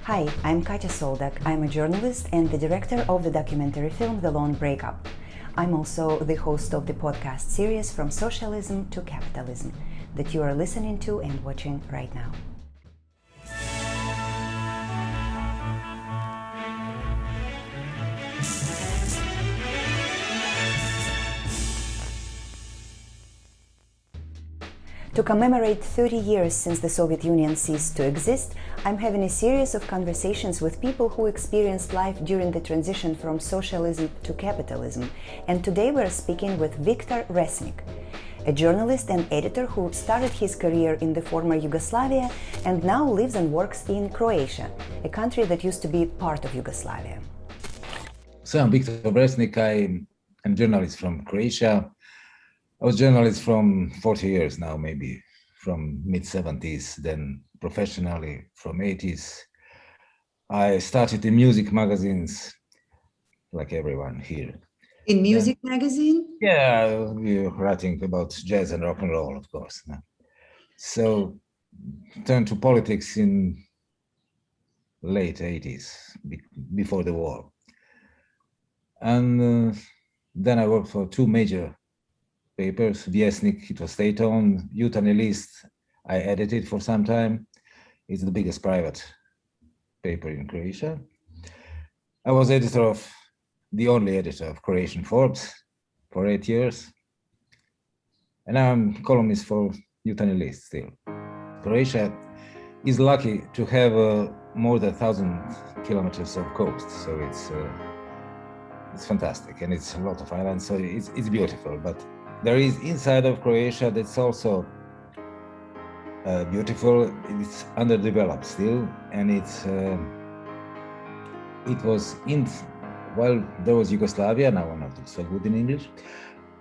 Hi, I'm Katya Soldak. I'm a journalist and the director of the documentary film The Lone Breakup. I'm also the host of the podcast series From Socialism to Capitalism that you are listening to and watching right now. To commemorate 30 years since the Soviet Union ceased to exist, I'm having a series of conversations with people who experienced life during the transition from socialism to capitalism. And today we're speaking with Viktor Vresnik, a journalist and editor who started his career in the former Yugoslavia and now lives and works in Croatia, a country that used to be part of Yugoslavia. So I'm Viktor Vresnik. I'm a journalist from Croatia. I was a journalist from 40 years now, maybe from mid-70s, then professionally from 80s. I started in music magazines, like everyone here. In music magazine? Yeah, we were writing about jazz and rock and roll, of course. So turned to politics in late 80s, before the war. And then I worked for two major papers, Bresnik, it was state-owned, Jutarnji, I edited for some time. It's the biggest private paper in Croatia. I was the only editor of Croatian Forbes for 8 years. And now I'm columnist for Jutarnji still. Croatia is lucky to have more than 1,000 kilometers of coast, so it's fantastic, and it's a lot of islands, so it's beautiful. But there is inside of Croatia that's also beautiful. It's underdeveloped still, and there was Yugoslavia. Now I'm not so good in English.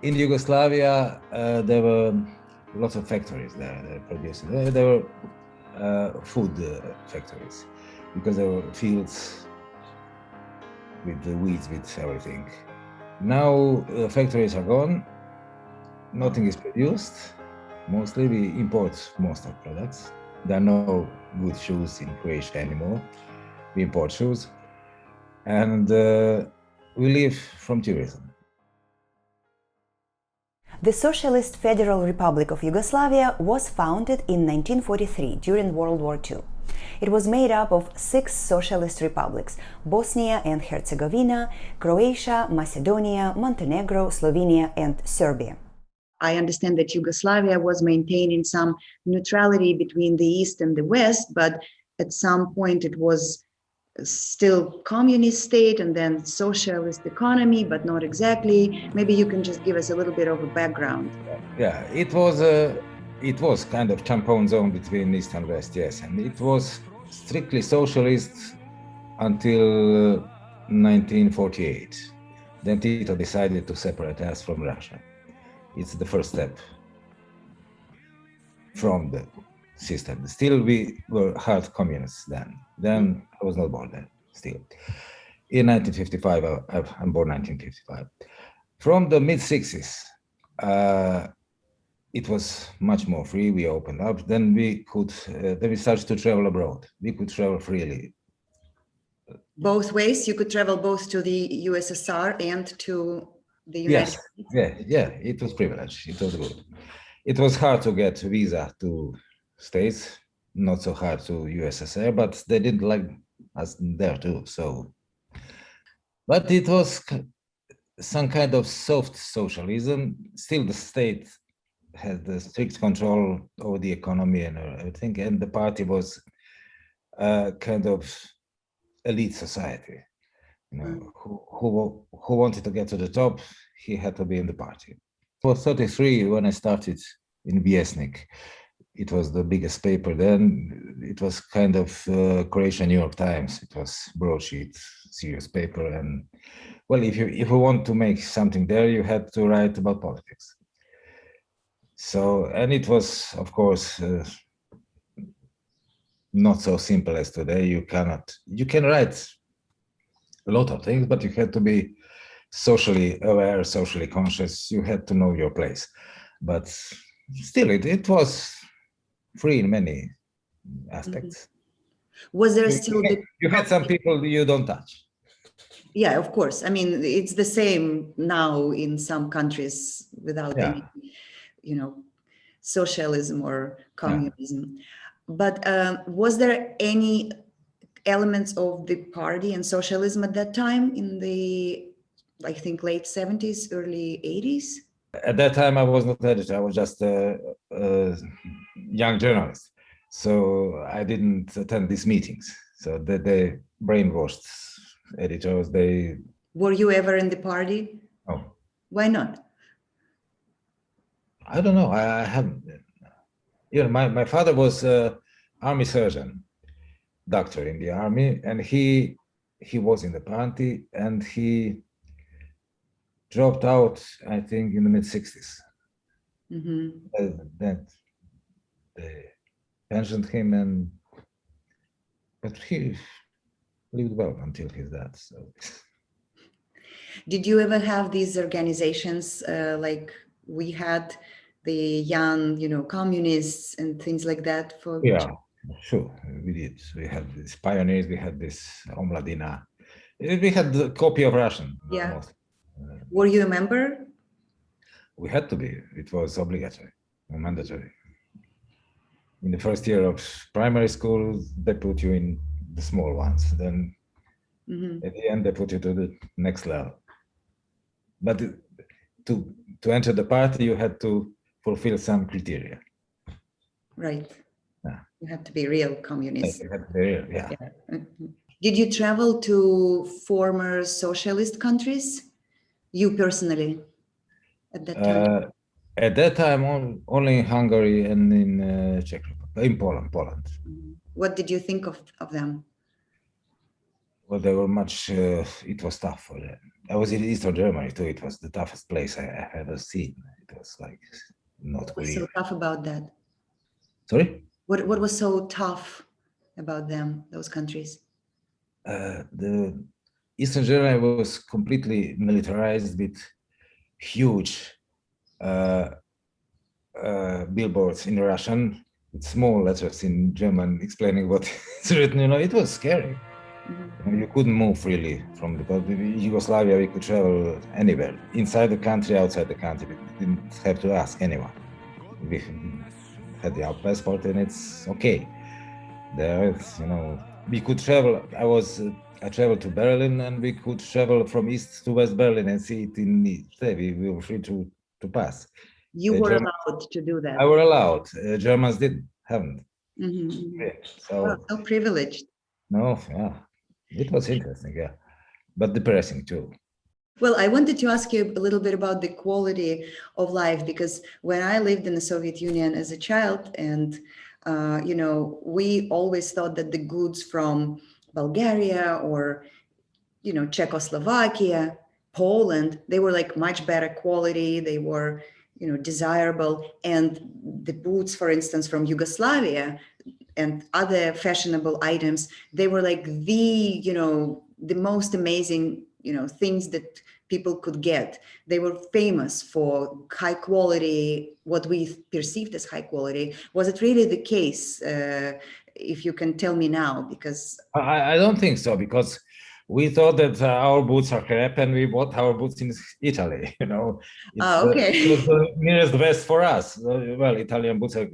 In Yugoslavia, there were lots of factories there. They produced. There were food factories because there were fields with the weeds, with everything. Now factories are gone. Nothing is produced. Mostly we import most of products. There are no good shoes in Croatia anymore. We import shoes. And we live from tourism. The Socialist Federal Republic of Yugoslavia was founded in 1943 during World War II. It was made up of 6 socialist republics: Bosnia and Herzegovina, Croatia, Macedonia, Montenegro, Slovenia, and Serbia. I understand that Yugoslavia was maintaining some neutrality between the East and the West, but at some point it was still communist state and then socialist economy, but not exactly. Maybe you can just give us a little bit of a background. Yeah, it was kind of tampon zone between East and West, yes, and it was strictly socialist until 1948. Then Tito decided to separate us from Russia. It's the first step from the system. Still, we were hard communists then. Then I was not born then, still. In 1955, I'm born 1955. From the mid-60s, it was much more free. We opened up. Then we started to travel abroad. We could travel freely. Both ways? You could travel both to the USSR and to the United States? Yeah, it was privilege. It was good. It was hard to get a visa to States, not so hard to USSR, but they didn't like us there too. So, but it was some kind of soft socialism. Still, the state had the strict control over the economy and everything, and the party was kind of elite society. You know, who wanted to get to the top, he had to be in the party. I was 33 when I started in Bresnik. It was the biggest paper then. It was kind of Croatian New York Times. It was broadsheet, serious paper. And well, if you want to make something there, you had to write about politics. So, and it was, of course, not so simple as today. You can write a lot of things, but you had to be socially aware, socially conscious. You had to know your place. But still, it was free in many aspects. Was there still the You had some people you don't touch. Yeah, of course. I mean, it's the same now in some countries without Yeah. any, socialism or communism. But was there any elements of the party and socialism at that time in the, I think, late 70s, early 80s? At that time, I was not editor. I was just a young journalist. So I didn't attend these meetings. So they brainwashed editors. Were you ever in the party? Oh, Why not? I don't know. I haven't. My father was army surgeon, doctor in the army, and he was in the party, and he dropped out, I think, in the mid-60s. Then they pensioned him, but he lived well until his death. So, did you ever have these organizations like we had the young, communists and things like that? yeah, sure, we did. We had these pioneers. We had this Omladina. We had the copy of Russian. Yeah. Mostly. Were you a member? We had to be. It was obligatory, mandatory. In the first year of primary school, they put you in the small ones. Then at the end, they put you to the next level. But to enter the party, you had to fulfill some criteria. Right. Yeah. You had to be real communist. You had to be real, yeah. Did you travel to former socialist countries? You personally, at that time? At that time, only in Hungary and in Czech Republic, in Poland. What did you think of them? Well, they were much, it was tough for them. I was in Eastern Germany too. It was the toughest place I ever seen. It was like not What was real. so tough about that? Sorry? What was so tough about them, those countries? The Eastern Germany was completely militarized with huge billboards in Russian, with small letters in German explaining what is written. It was scary. You couldn't move freely from Yugoslavia. We could travel anywhere, inside the country, outside the country. We didn't have to ask anyone. We had our passport, and it's okay. There, we could travel. I traveled to Berlin, and we could travel from East to West Berlin and see it in the day. We were free to pass. You were allowed to do that. I were allowed. Germans haven't. Yeah, so privileged. No, yeah, it was interesting, yeah, but depressing too. Well, I wanted to ask you a little bit about the quality of life, because when I lived in the Soviet Union as a child, and we always thought that the goods from Bulgaria or Czechoslovakia, Poland, they were like much better quality. They were desirable, and the boots, for instance, from Yugoslavia and other fashionable items, they were like the most amazing things that people could get. They were famous for high quality, what we perceived as high quality. Was it really the case? If you can tell me now, because I don't think so, because we thought that our boots are crap, and we bought our boots in Italy. Okay. It was the nearest best for us. Well, Italian boots are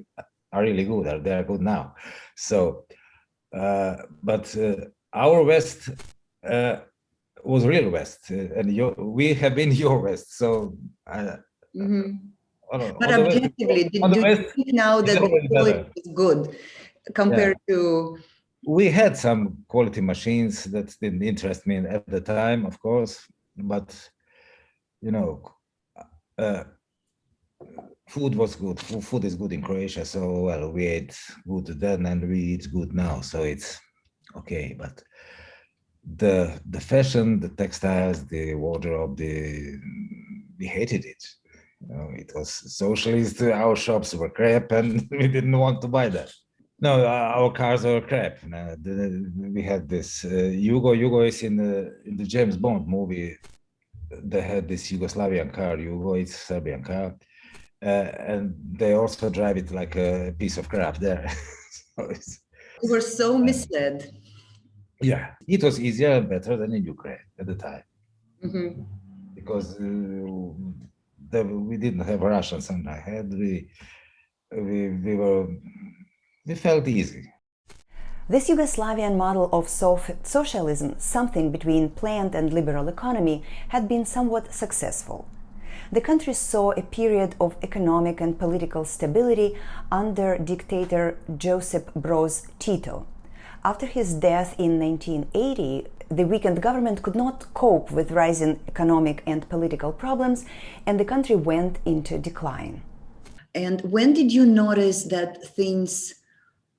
really good. They are good now. So, but our West was real West, and we have been your West. So, but objectively, do you think now that the quality is good compared to? We had some quality machines that didn't interest me at the time, of course, but food was good. Food is good in Croatia, so well, we ate good then and we eat good now, so it's okay. But the fashion, the textiles, the wardrobe, we hated it. It was socialist. Our shops were crap, and we didn't want to buy that. No, our cars were crap. We had this Yugo is in the James Bond movie. They had this Yugoslavian car, Yugo, it's Serbian car, and they also drive it like a piece of crap there. So We were so misled. Yeah, it was easier and better than in Ukraine at the time Mhm. because we didn't have Russians on our head. We felt easy. This Yugoslavian model of socialism, something between planned and liberal economy, had been somewhat successful. The country saw a period of economic and political stability under dictator Josip Broz Tito. After his death in 1980, the weakened government could not cope with rising economic and political problems, and the country went into decline. And when did you notice that things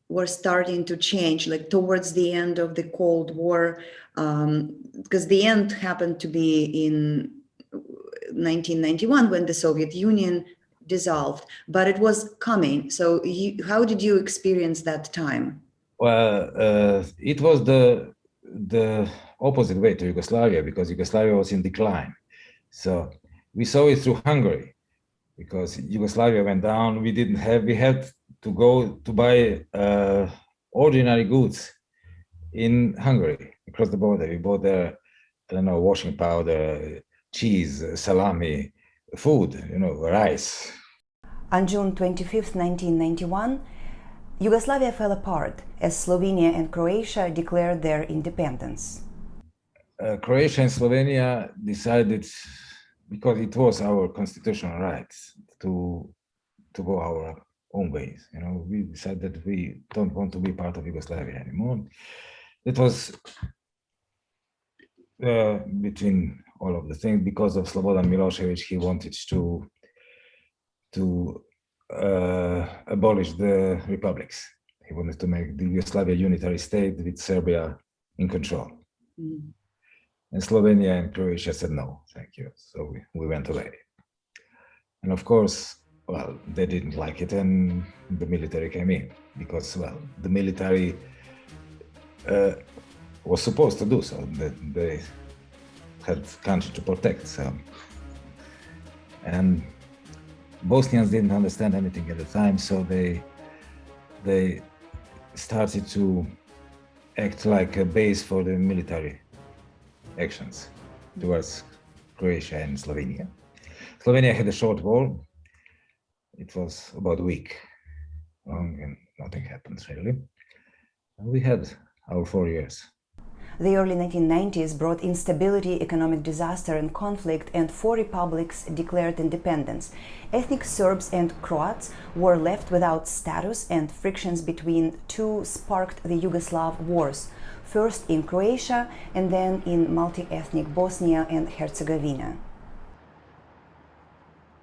were starting to change, like towards the end of the Cold War? Because the end happened to be in 1991 when the Soviet Union dissolved, but it was coming. So how did you experience that time? Well, it was the opposite way to Yugoslavia because Yugoslavia was in decline. So we saw it through Hungary because Yugoslavia went down. We had to go to buy ordinary goods in Hungary across the border. We bought there, I don't know, washing powder, cheese, salami, food, rice. On June 25, 1991, Yugoslavia fell apart as Slovenia and Croatia declared their independence. Croatia and Slovenia decided, because it was our constitutional right to go our own ways. We decided that we don't want to be part of Yugoslavia anymore. It was between all of the things because of Slobodan Milosevic. He wanted to abolish the republics. He wanted to make the Yugoslavia unitary state with Serbia in control. Mm. And Slovenia and Croatia said no, thank you. So we went away. And of course, well, they didn't like it, and the military came in because, well, the military was supposed to do so. They had country to protect. So, and Bosnians didn't understand anything at the time, so they started to act like a base for the military actions towards Croatia and Slovenia. Slovenia had a short war. It was about a week long and nothing happened really. And we had our 4 years. The early 1990s brought instability, economic disaster and conflict, and 4 republics declared independence. Ethnic Serbs and Croats were left without status, and frictions between two sparked the Yugoslav wars, first in Croatia and then in multi-ethnic Bosnia and Herzegovina.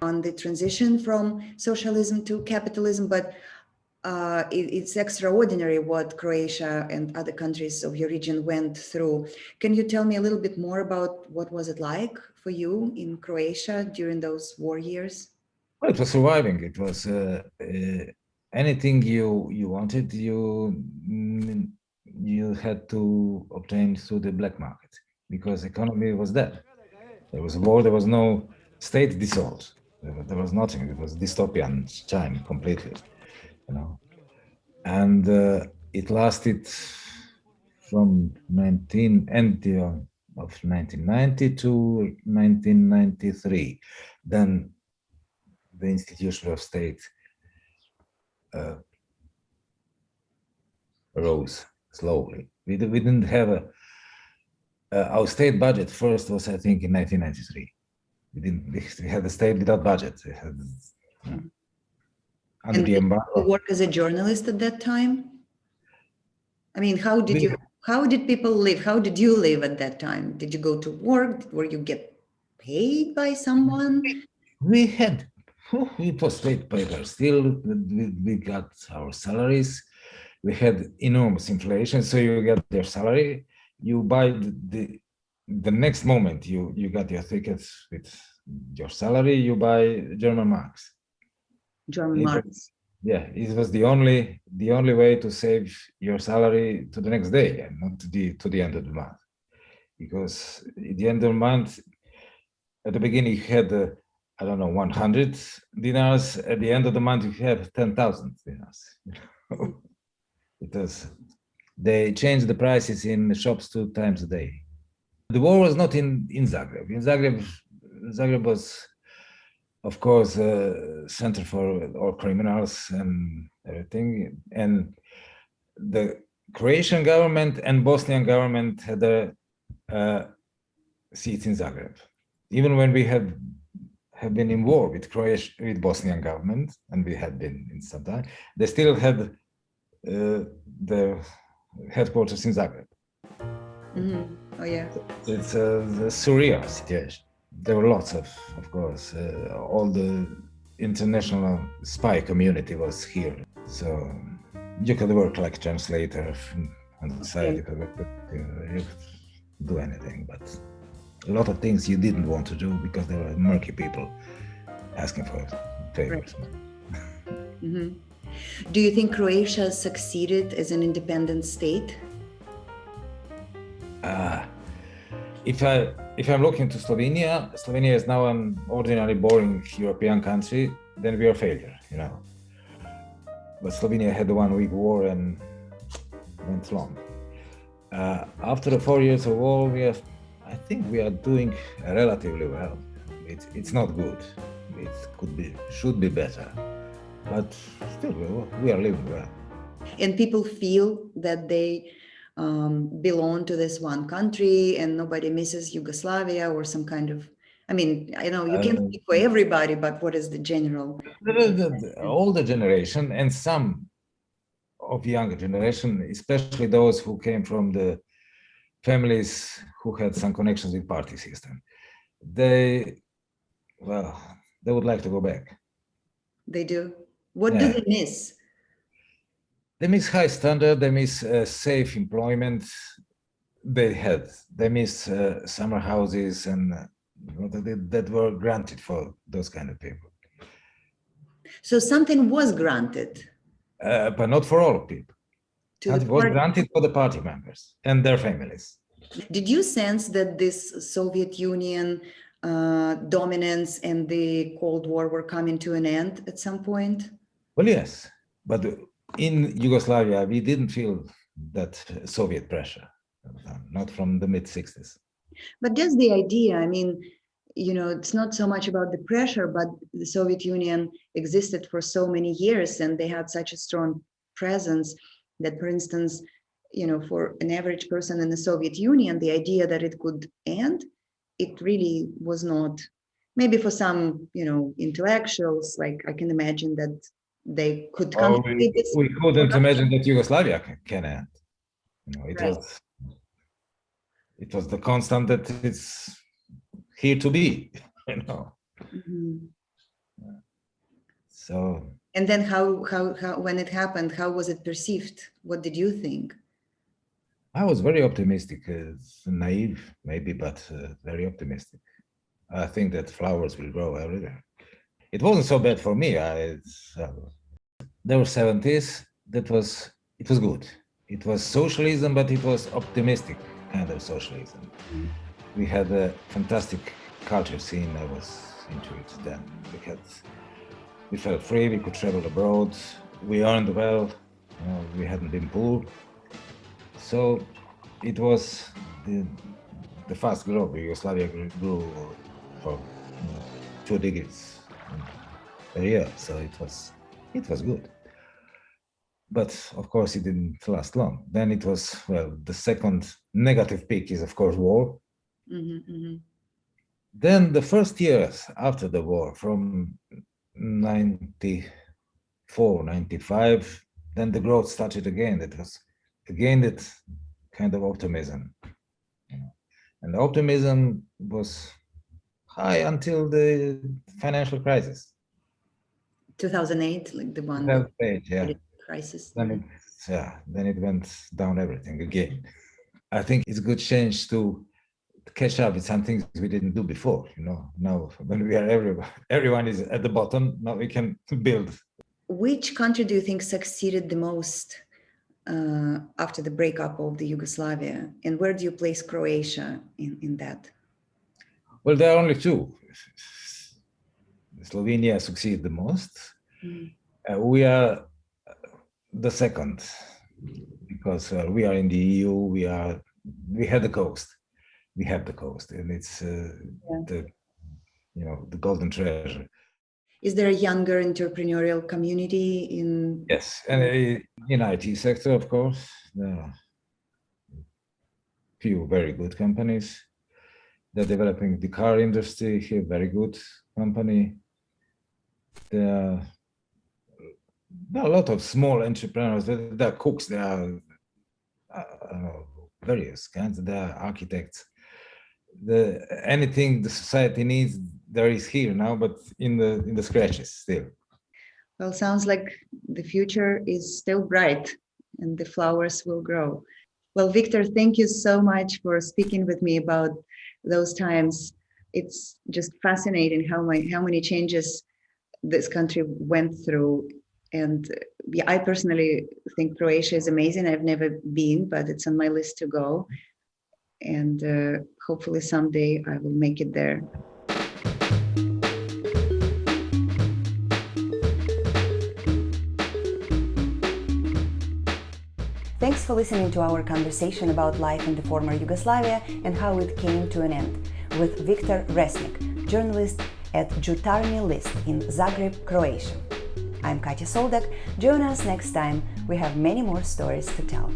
On the transition from socialism to capitalism, but it's extraordinary what Croatia and other countries of your region went through. Can you tell me a little bit more about what was it like for you in Croatia during those war years? Well, it was surviving. It was anything you wanted, you had to obtain through the black market because economy was dead. There was a war. There was no state dissolved. There was nothing. It was dystopian time completely. And it lasted from 1990 to 1993. Then the institution of state rose slowly. We didn't have our state budget first was, I think, in 1993. We had a state without budget. We had, and did you work as a journalist at that time? I mean, how did people live? How did you live at that time? Did you go to work? Were you get paid by someone? It was paid paper. Still, we got our salaries. We had enormous inflation. So you get your salary, you buy the next moment you got your tickets with your salary, you buy German marks. German marks. Yeah, it was the only way to save your salary to the next day and not to the end of the month. Because at the end of the month, at the beginning you had, I don't know, 100 dinars. At the end of the month you have 10,000 dinars. It was, they changed the prices in the shops 2 times a day. The war was not in Zagreb. In Zagreb was, of course, a center for all criminals and everything. And the Croatian government and Bosnian government had a seats in Zagreb. Even when we have been in war with Croatia, with Bosnian government, and we had been in some time, they still had the headquarters in Zagreb. Mm-hmm. Oh yeah. It's a surreal situation. There were lots of course, all the international spy community was here. So you could work like translator on the side, you could do anything, but a lot of things you didn't want to do because there were murky people asking for favors. Right. Mm-hmm. Do you think Croatia succeeded as an independent state? If I'm looking to Slovenia, Slovenia is now an ordinarily boring European country, then we are a failure, you know. But Slovenia had a 1-week war and went long. After the 4 years of war, I think we are doing relatively well. It's not good. It should be better, but still we are living well. And people feel that they belong to this one country and nobody misses Yugoslavia or some kind of, I mean, I know you can't speak for everybody, but what is the general? The older generation and some of the younger generation, especially those who came from the families who had some connections with party system, they would like to go back. They do? What do they miss? They miss high standard, they miss safe employment. They miss summer houses and that were granted for those kind of people. So something was granted? But not for all people. It was granted for the party members and their families. Did you sense that this Soviet Union dominance and the Cold War were coming to an end at some point? Well, yes, but in Yugoslavia, we didn't feel that Soviet pressure, not from the mid-60s. But just the idea, I mean, you know, it's not so much about the pressure, but the Soviet Union existed for so many years and they had such a strong presence that, for instance, you know, for an average person in the Soviet Union, the idea that it could end, it really was not. Maybe for some, you know, intellectuals, like I can imagine that they could contemplate this. We couldn't imagine that Yugoslavia can end. You know, it was the constant that it's here to be, you know. Mm-hmm. So. And then how when it happened, how was it perceived? What did you think? I was very optimistic, naive maybe, but very optimistic. I think that flowers will grow everywhere. It wasn't so bad for me. There were 70s. It was good. It was socialism, but it was optimistic kind of socialism. Mm-hmm. We had a fantastic culture scene. I was into it then. We felt free. We could travel abroad. We earned well. You know, we hadn't been poor. So it was the fast growth. Yugoslavia grew for 2 digits per year. So it was good. But of course, it didn't last long. Then it was, well, the second negative peak is, of course, war. Mm-hmm, mm-hmm. Then the first years after the war, from 94, 95, then the growth started again. It was again that kind of optimism. And the optimism was high until the financial crisis. 2008, like the one. 2008, yeah. Crisis. Then it went down everything again. I think it's a good change to catch up with some things we didn't do before. You know, now when we are everyone is at the bottom, now we can build. Which country do you think succeeded the most after the breakup of the Yugoslavia, and where do you place Croatia in that? Well, there are only 2. Slovenia succeeded the most. Mm. We are the second because we are in the EU. We have the coast. We have the coast, and it's the the golden treasure. Is there a younger entrepreneurial community in? Yes, and in IT sector, of course, there are few very good companies. They're developing the car industry here, very good company. There are a lot of small entrepreneurs. There are cooks. There are various kinds. There are architects. Anything the society needs, there is here now, but in the scratches still. Well, sounds like the future is still bright and the flowers will grow. Well, Viktor, thank you so much for speaking with me about those times. It's just fascinating how many changes this country went through. And I personally think Croatia is amazing. I've never been, but it's on my list to go. And hopefully someday I will make it there. Thanks for listening to our conversation about life in the former Yugoslavia and how it came to an end with Viktor Vresnik, journalist at Jutarnji list in Zagreb, Croatia. I'm Katja Soldak. Join us next time. We have many more stories to tell.